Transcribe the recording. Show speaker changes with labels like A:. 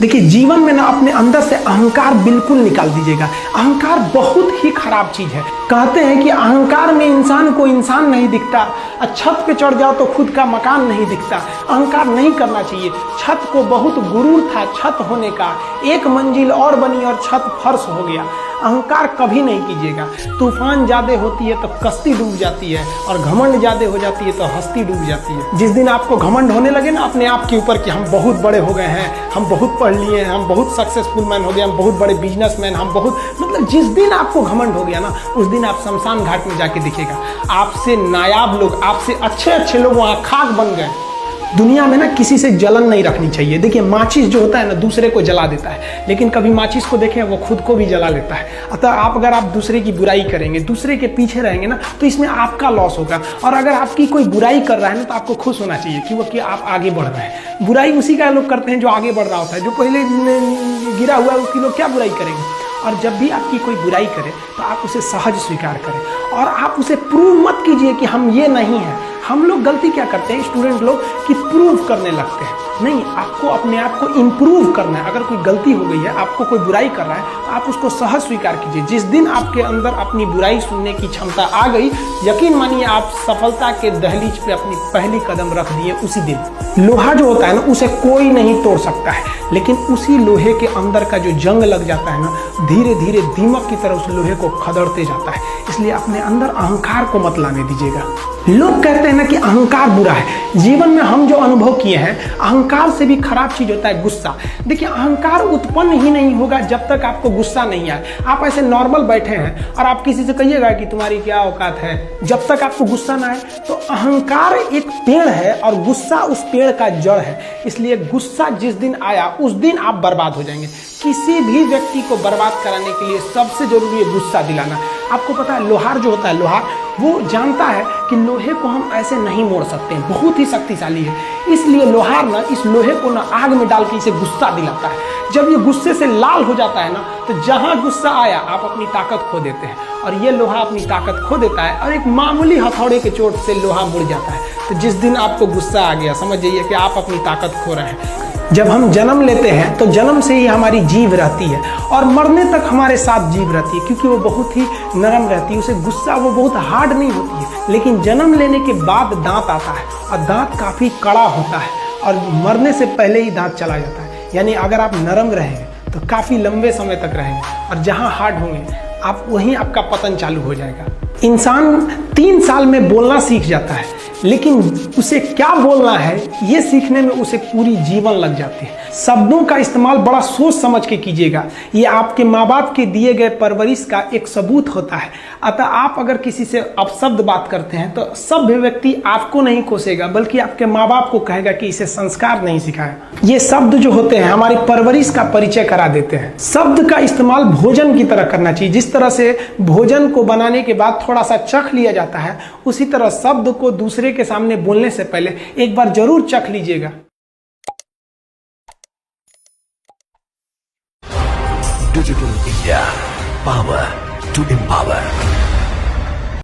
A: देखिए, जीवन में ना अपने अंदर से अहंकार बिल्कुल निकाल दीजिएगा। अहंकार बहुत ही खराब चीज है। कहते हैं कि अहंकार में इंसान को इंसान नहीं दिखता, छत पे चढ़ जाओ तो खुद का मकान नहीं दिखता। अहंकार नहीं करना चाहिए। छत को बहुत गुरूर था छत होने का, एक मंजिल और बनी और छत फर्श हो गया। अहंकार कभी नहीं कीजिएगा। तूफान ज्यादा होती है तो कश्ती डूब जाती है, और घमंड ज्यादा हो जाती है तो हस्ती डूब जाती है। जिस दिन आपको घमंड होने लगे ना अपने आप के ऊपर कि हम बहुत बड़े हो गए हैं, हम बहुत पढ़ लिए हैं, हम बहुत सक्सेसफुल मैन हो गए, हम बहुत बड़े बिजनेसमैन, हम बहुत, मतलब जिस दिन आपको घमंड हो गया ना, उस दिन आप शमशान घाट में जाके दिखेगा आपसे नायाब लोग, आपसे अच्छे अच्छे लोग वहाँ खाक बन गए। दुनिया में ना किसी से जलन नहीं रखनी चाहिए। देखिए, माचिस जो होता है ना दूसरे को जला देता है, लेकिन कभी माचिस को देखें वो खुद को भी जला लेता है। अतः अगर आप दूसरे की बुराई करेंगे, दूसरे के पीछे रहेंगे ना, तो इसमें आपका लॉस होगा। और अगर आपकी कोई बुराई कर रहा है ना, तो आपको खुश होना चाहिए कि आप आगे बढ़ रहे हैं। बुराई उसी का लोग करते हैं जो आगे बढ़ रहा होता है। जो पहले गिरा हुआ है उसकी लोग क्या बुराई करेंगे। और जब भी आपकी कोई बुराई करे तो आप उसे सहज स्वीकार करें, और आप उसे प्रूव मत कीजिए कि हम ये नहीं हैं। हम लोग गलती क्या करते हैं स्टूडेंट लोग, कि प्रूव करने लगते हैं। नहीं, आपको अपने आप को इम्प्रूव करना है। अगर कोई गलती हो गई है, आपको कोई बुराई कर रहा है, तो आप उसको सहज स्वीकार कीजिए। जिस दिन आपके अंदर अपनी बुराई सुनने की क्षमता आ गई, यकीन मानिए आप सफलता के दहलीज पे अपनी पहली कदम रख दिए उसी दिन। लोहा जो होता है ना, उसे कोई नहीं तोड़ सकता है, लेकिन उसी लोहे के अंदर का जो जंग लग जाता है ना, धीरे धीरे दीमक की तरह उस लोहे को खदड़ते जाता है। इसलिए अपने अंदर अहंकार को मत लाने दीजिएगा। लोग कहते हैं ना कि अहंकार बुरा है। जीवन में हम जो अनुभव किए हैं, अहंकार से भी खराब चीज होता है गुस्सा। देखिए, अहंकार उत्पन्न ही नहीं होगा जब तक आपको गुस्सा नहीं आए। आप ऐसे नॉर्मल बैठे हैं और आप किसी से कहिएगा कि तुम्हारी क्या औकात है, जब तक आपको गुस्सा ना आए। तो अहंकार एक पेड़ है और गुस्सा उस पेड़ का जड़ है। इसलिए गुस्सा जिस दिन आया उस दिन आप बर्बाद हो जाएंगे। किसी भी व्यक्ति को बर्बाद कराने के लिए सबसे जरूरी है गुस्सा दिलाना। आपको पता है, लोहार जो होता है, लोहार वो जानता है कि लोहे को हम ऐसे नहीं मोड़ सकते हैं, बहुत ही शक्तिशाली है। इसलिए लोहार ना इस लोहे को ना आग में डाल के इसे गुस्सा दिलाता है। जब ये गुस्से से लाल हो जाता है ना, तो जहां गुस्सा आया आप अपनी ताकत खो देते हैं, और ये लोहा अपनी ताकत खो देता है, और एक मामूली हथौड़े के चोट से लोहा मुड़ जाता है। तो जिस दिन आपको गुस्सा आ गया, समझ जाइए कि आप अपनी ताकत खो रहे हैं। जब हम जन्म लेते हैं तो जन्म से ही हमारी जीभ रहती है, और मरने तक हमारे साथ जीभ रहती है, क्योंकि वो बहुत ही नरम रहती है। उसे गुस्सा वो बहुत हार्ड नहीं होती है। लेकिन जन्म लेने के बाद दांत आता है, और दांत काफी कड़ा होता है, और मरने से पहले ही दांत चला जाता है। यानी अगर आप नरम रहेंगे तो काफी लंबे समय तक रहेंगे, और जहां हार्ड होंगे आप वहीं आपका पतन चालू हो जाएगा। इंसान 3 साल में बोलना सीख जाता है, लेकिन उसे क्या बोलना है ये सीखने में उसे पूरी जीवन लग जाती है। शब्दों का इस्तेमाल बड़ा सोच समझ के कीजिएगा। ये आपके माँ बाप के दिए गए परवरिश का एक सबूत होता है। अतः आप अगर किसी से अपशब्द बात करते हैं तो सभ्य व्यक्ति आपको नहीं कोसेगा, बल्कि आपके माँ बाप को कहेगा कि इसे संस्कार नहीं सिखाया। ये शब्द जो होते हैं हमारी परवरिश का परिचय करा देते हैं। शब्द का इस्तेमाल भोजन की तरह करना चाहिए। जिस तरह से भोजन को बनाने के बाद थोड़ा सा चख लिया जाता है, उसी तरह शब्द को दूसरे के सामने बोलने से पहले एक बार जरूर चख लीजिएगा।
B: Digital India, power to empower.